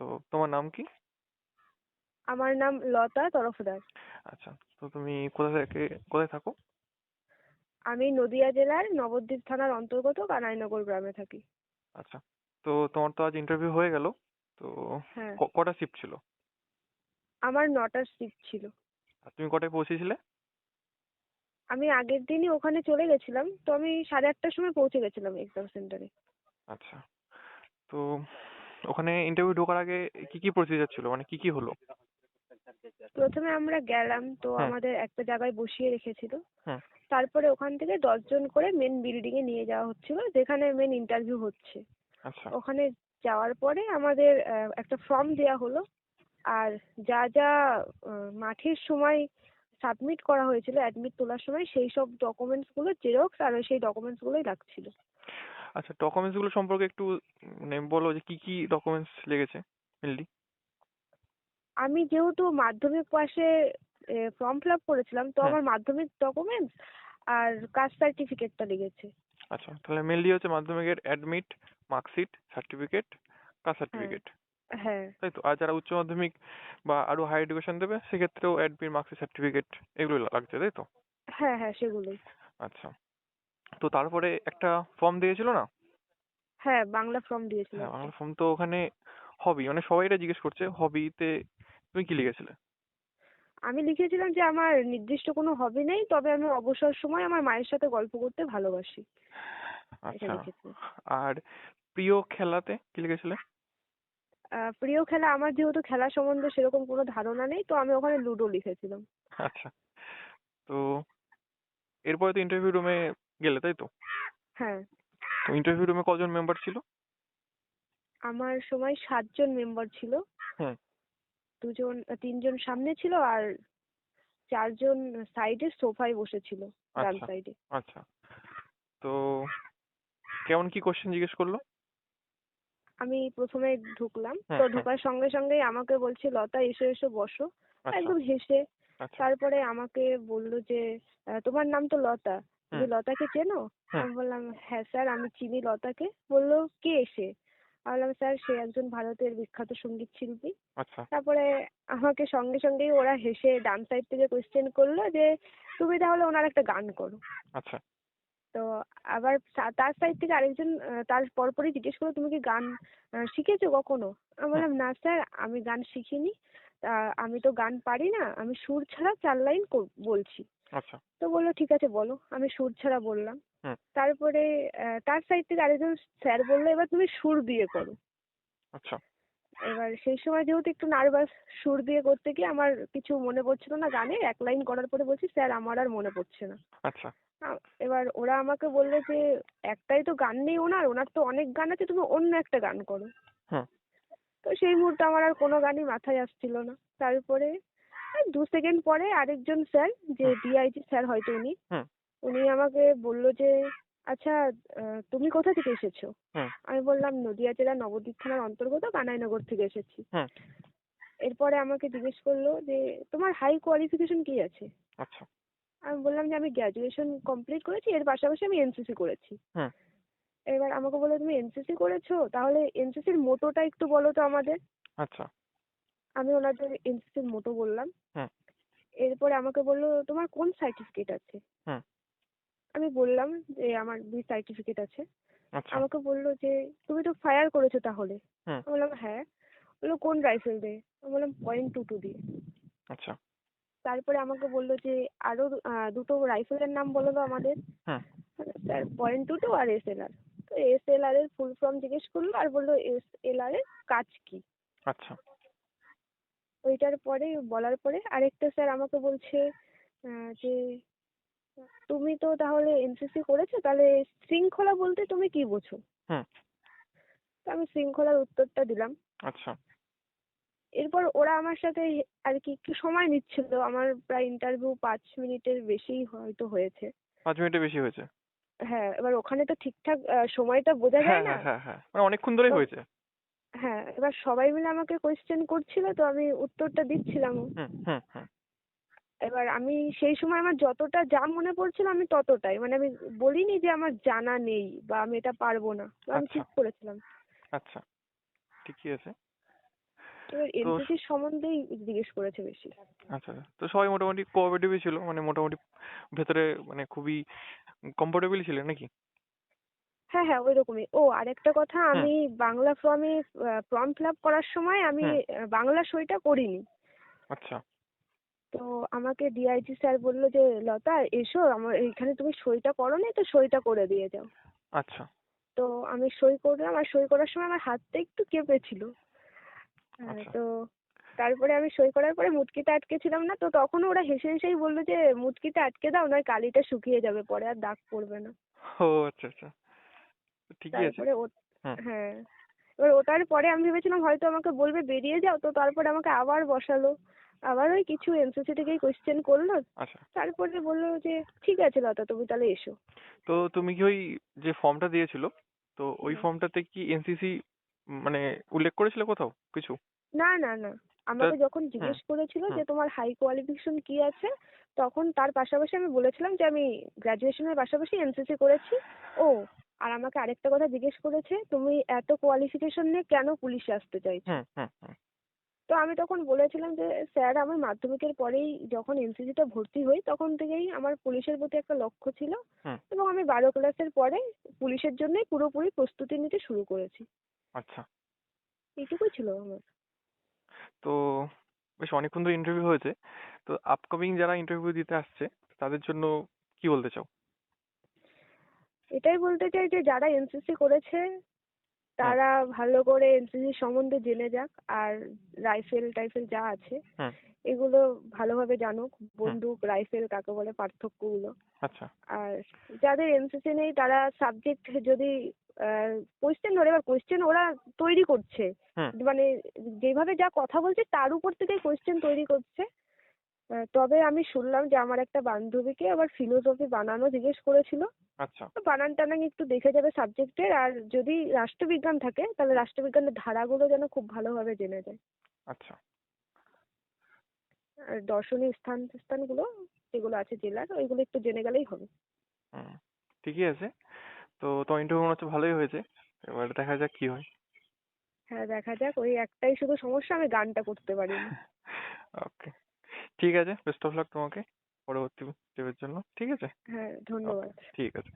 তো তোমার নাম কি? আমার নাম লতা তরফদার। আচ্ছা, তো তুমি কোথায় থাকো? আমি নদিয়া জেলার নবদ্বীপ থানার অন্তর্গত কানাইনগর গ্রামে থাকি। আচ্ছা, তো তোমার তো আজ ইন্টারভিউ হয়ে গেল। তো হ্যাঁ, কটা শিফট ছিল? আমার 9টার শিফট ছিল। আর তুমি কটায় পৌঁছেছিলে? আমি আগের দিনই ওখানে চলে গেছিলাম, তো আমি 8:30টার সময় পৌঁছে গেছিলাম এক্সাম সেন্টারে। আচ্ছা, তো ওখানে ইন্টারভিউ ঢোকার আগে কি কি প্রসিজার ছিল, মানে কি কি হলো? প্রথমে আমরা গেলাম, তো হুম। আমাদের একটা জায়গায় বসিয়ে রেখেছিল। হুম। তারপরে ওখান থেকে 10জন করে মেন বিল্ডিং এ নিয়ে যাওয়া হচ্ছিল, যেখানে মেন ইন্টারভিউ হচ্ছে। আচ্ছা। ওখানে যাওয়ার পরে আমাদের একটা ফর্ম দেয়া হলো। আর যা যা মাঠের সময় সাবমিট করা হয়েছিল অ্যাডমিট তোলার সময়, সেই সব ডকুমেন্টস গুলো জেরক্স আর সেই ডকুমেন্টস গুলোই লাগছিল। আচ্ছা, ডকুমেন্টস গুলো সম্পর্কে একটু মানে বলো যে কি কি ডকুমেন্টস লেগেছে মেনলি। আমি যেহেতু মাধ্যমিক পাশে ফর্ম ফিল আপ করেছিলাম, তো হুম। আমার মাধ্যমিক ডকুমেন্টস আর কাস্ট সার্টিফিকেটটা লেগেছে। আচ্ছা, তাহলে মেনলি হচ্ছে মাধ্যমিকের অ্যাডমিট, মার্কশিট, সার্টিফিকেট, কাস্ট হ্যাঁ, সার্টিফিকেট, হ্যাঁ, তাই তো? আর যারা উচ্চ মাধ্যমিক বা আরো হাই এডুকেশন দেবে সেক্ষেত্রেও অ্যাডমিট, মার্কশিট, সার্টিফিকেট এগুলো লাগছে, তাই তো? হ্যাঁ, হ্যাঁ, সেগুলোই। আচ্ছা, তো তারপরে একটা ফর্ম দিয়েছিল না? হ্যাঁ, বাংলা ফর্ম দিয়েছিল হ্যাঁ, একটা। বাংলা ফর্ম। তো ওখানে হবি, মানে সবাই এটা জিজ্ঞেস করছে, হবিতে তুমি কি লিখেছিলে? আমি লিখেছিলাম যে আমার নির্দিষ্ট কোনো হবি নেই, তবে আমি অবসর সময় আমার মায়ের সাথে গল্প করতে ভালোবাসি। এটা আচ্ছা, লিখেছিলাম। আর প্রিয় খেলাতে কি লিখেছিলে? প্রিয় খেলা, আমার যেহেতু খেলা সম্বন্ধে সেরকম কোনো ধারণা নেই, তো আমি ওখানে লুডো লিখেছিলাম। আচ্ছা, তো এরপরে তো ইন্টারভিউ রুমে গেলে, তাই তো? হ্যাঁ, তো ইন্টারভিউ রুমে কজন মেম্বার ছিল? আমার সময় 7জন মেম্বার ছিল। হুম। 3জন সামনে ছিল আর 4জন সাইডে সোফায় বসেছিল, ডান আচ্ছা। সাইডে। আচ্ছা, তো কেমন কি কোশ্চেন জিজ্ঞেস করলো? আমি প্রথমে ঢুকলাম, হুম। তো হুম। ঢোকার সঙ্গে সঙ্গেই আমাকে বলছে, লতা এসো এসো বসো। আচ্ছা। একদম হেসে। আচ্ছা। তারপরে আমাকে বললো যে তোমার নাম তো লতা, হুম। তুমি লতাকে চেনো? হুম। আমি বললাম, হ্যাঁ স্যার, আমি চিনি লতাকে। বললো, কে সে? আমি বললাম, স্যার সে একজন ভারতের বিখ্যাত সঙ্গীত শিল্পী। আচ্ছা। তারপরে আমাকে সঙ্গে সঙ্গেই ওরা হেসে ডান সাইড থেকে কোয়েশ্চেন করলো যে তুমি তাহলে ওনার একটা গান করো। আচ্ছা। তো আবার তার সাইড থেকে আরেকজন তার পরপরই জিজ্ঞেস করলো, তুমি কি গান শিখেছো কখনো? আমি হুম। বললাম, না স্যার, আমি গান শিখিনি। আমি তো গান পারি না, আমি সুর ছাড়া 4 লাইন বলছি। আচ্ছা। তো বললো, ঠিক আছে বলো। আমি সুর ছাড়া বললাম। হুম। তারপরে তার সাইড থেকে আরেকজন স্যার বললো, এবার তুমি সুর দিয়ে করো। আচ্ছা। এবার সেই সময় যেহেতু একটু নার্ভাস, সুর দিয়ে করতে গিয়ে আমার কিছু মনে পড়ছিল না গানের। 1 লাইন করার পরে বলছি, স্যার আমার আর মনে পড়ছে না। আচ্ছা। এবার ওরা আমাকে বললো যে একটাই তো গান নেই ওনার, ওনার তো অনেক গান আছে, তুমি অন্য একটা গান করো। হুম। তো সেই মুহূর্তে আমার আর কোনো গানই মাথায় আসছিল না। তারপরে 2 সেকেন্ড পরে আরেকজন স্যার, যে হুম। ডিআইজি স্যার হয়তো উনি, হুম। উনি আমাকে বললো যে আচ্ছা, তুমি কোথা থেকে এসেছো? হুম। আমি বললাম, নদিয়া জেলার নবদ্বীপ থানার অন্তর্গত কানাইনগর থেকে এসেছি। হুম। এরপরে আমাকে জিজ্ঞেস করলো যে তোমার হাই কোয়ালিফিকেশন কি আছে? আচ্ছা। আমি বললাম যে আমি গ্র্যাজুয়েশন কমপ্লিট করেছি, এর পাশাপাশি আমি এনসিসি করেছি। হুম। এবার আমাকে বললো, তুমি এনসিসি করেছো, তাহলে এনসিসির মোটোটা একটু বলো তো আমাদের। আচ্ছা। আমি ওনাদের এনসিসির মোটো বললাম। হুম। এরপরে আমাকে বললো, তোমার কোন সার্টিফিকেট আছে? হুম। আমি বললাম যে আমার বি সার্টিফিকেট আছে। আচ্ছা। আমাকে বললো যে তুমি তো ফায়ার করেছো তাহলে। হুম। আমি বললাম, হ্যাঁ। বললো, কোন রাইফেল দিয়ে? আমি বললাম, .22 দিয়ে। আচ্ছা। তারপরে আমাকে বললো যে আরো দুটো রাইফেলের নাম বলো তো আমাদের। হুম। স্যার, .22 আর এসএলআর। তো এসএলআর এর ফুল ফর্ম জিজ্ঞেস করলো আর বললো এসএলআর এর কাজ কি। আচ্ছা। ওইটার পরে বলার পরে আরেকটা স্যার আমাকে বলছে যে তুমি তো তাহলে এনসিসি করেছো, তাহলে শৃঙ্খলা বলতে তুমি কি বোঝো? হুম। তো আমি শৃঙ্খলার উত্তরটা দিলাম। আচ্ছা। এরপর ওরা আমার সাথে আর কি একটু সময় নিচ্ছিল, আমার প্রায় ইন্টারভিউ 5 মিনিটের বেশিই হয়তো হয়েছে। 5 মিনিটের বেশি হয়েছে? হ্যাঁ, এবার ওখানে তো ঠিকঠাক সময়টা বোঝা হ্যাঁ, যায় না। হ্যাঁ, হ্যাঁ, হ্যাঁ, মানে অনেকক্ষণ ধরেই তো হয়েছে। হ্যাঁ, এবার সবাই মিলে আমাকে কোয়েশ্চেন করছিল, তো আমি উত্তরটা দিচ্ছিলাম। হুম। হুম। হুম। এবার আমি সেই সময় আমার যতটা যা মনে পড়ছিল আমি ততটাই, মানে আমি বলিনি যে আমার জানা নেই বা আমি এটা পারবো না, বা আমি আচ্ছা। ঠিক করেছিলাম। আচ্ছা, ঠিকই আছে। এবার তো এনসিসির সম্বন্ধেই জিজ্ঞেস করেছে বেশি। আচ্ছা, তো সবাই মোটামুটি কোঅপারেটিভই ছিল, মানে মোটামুটি ভেতরে মানে খুবই কমফোর্টেবল ছিলেন নাকি? হ্যাঁ হ্যাঁ ওইরকমই। ও আরেকটা কথা, হুম আমি বাংলা ফর্ম ফিল আপ করার সময় আমি হুম। বাংলা সইটা করিনি। আচ্ছা তো আমাকে ডিআইজি স্যার বললো যে লতা এসো আমার এইখানে, তুমি সইটা করোনি তো সইটা করে দিয়ে যাও। আচ্ছা তো আমি সই করলাম, আর সই করার সময় আমার হাতটা একটু কেঁপেছিল। আচ্ছা। তো তারপরে আমি সই করার পরে মুটকিটা আটকেছিলাম না, তো তখন ওরা হেসে হেসেই বললো যে মুটকিটা আটকে দাও, নয় কালিটা শুকিয়ে যাবে, পরে আর দাগ পড়বে না। ও আচ্ছা আচ্ছা, তো ঠিকই আছে। তারপরে ও, হুম। হ্যাঁ, এবার ওটার পরে আমি ভেবেছিলাম হয়তো আমাকে বলবে বেরিয়ে যাও, তো তারপরে আমাকে আবার বসালো, আবার ওই কিছু এনসিসি থেকেই কোয়েশ্চেন করলো। আচ্ছা, তারপরে বললো যে ঠিক আছে লতা তুমি তাহলে এসো। তো তুমি কি ওই যে ফর্মটা দিয়েছিল, তো ওই হুম। ফর্মটাতে কি এনসিসি মানে উল্লেখ করেছিল কোথাও কিছু? না না না, তা আমাকে যখন হুম জিজ্ঞেস করেছিল হুম। যে তোমার হাই কোয়ালিফিকেশন কি আছে, তখন তার পাশাপাশি আমি বলেছিলাম যে আমি গ্র্যাজুয়েশনের পাশাপাশি এনসিসি করেছি। ও, আর আমাকে আরেকটা কথা জিজ্ঞেস করেছে, তুমি এত কোয়ালিফিকেশন নিয়ে কেন পুলিশে আসতে চাইছো? হুম হুম হুম। তো আমি তখন বলেছিলাম যে স্যার আমার মাধ্যমিকের পরেই যখন এনসিসিতে ভর্তি হই তখন থেকেই আমার পুলিশের প্রতি একটা লক্ষ্য ছিল, হুম। এবং আমি 12 ক্লাসের পরে পুলিশের জন্যই পুরোপুরি প্রস্তুতি নিতে শুরু করেছি। আচ্ছা, এইটুকুই ছিল আমার। তো বেশ অনেকক্ষণ ধরে ইন্টারভিউ হয়েছে, তো আপকামিং যারা ইন্টারভিউ দিতে আসছে তাদের জন্য কি বলতে চাও? এটাই বলতে চাই যে যারা এনসিসি করেছে হুম তারা ভালো করে এনসিসি সম্বন্ধে জেনে যাক, আর রাইফেল টাইফেল যা আছে হুম এগুলো ভালোভাবে জানুক, হুম। বন্দুক রাইফেল কাকে বলে পার্থক্যগুলো। আচ্ছা। আর যাদের এনসিসি নেই তারা সাবজেক্ট যদি কোয়েশ্চেন ধরে, এবার কোয়েশ্চেন ওরা তৈরি করছে, হুম। মানে যেভাবে যা কথা বলছে তার উপর থেকেই কোয়েশ্চেন তৈরি করছে। তবে আমি শুনলাম যে আমার একটা বান্ধবীকে আবার ফিলোসফি বানানো জিজ্ঞেস করেছিল। আচ্ছা তো বানান টানান একটু দেখে যাবে সাবজেক্টের, আর যদি রাষ্ট্রবিজ্ঞান থাকে তাহলে রাষ্ট্রবিজ্ঞানের ধারাগুলো যেন খুব ভালোভাবে জেনে যায়। আচ্ছা। আর দর্শনীয় স্থানগুলো যেগুলো আছে জেলার ওইগুলো একটু জেনে গেলেই হবে। হুম, ঠিকই আছে। তো তোমার ইন্টারভিউ মনে হচ্ছে ভালোই হয়েছে, এবার দেখা যাক কি হয়। হ্যাঁ দেখা যাক, ওই একটাই শুধু সমস্যা আমি গানটা করতে পারিনি। ওকে, ঠিক আছে, বেস্ট অফ লাক তোমাকে পরবর্তী স্টেপের জন্য, ঠিক আছে? হ্যাঁ ওকে, ধন্যবাদ। ঠিক আছে।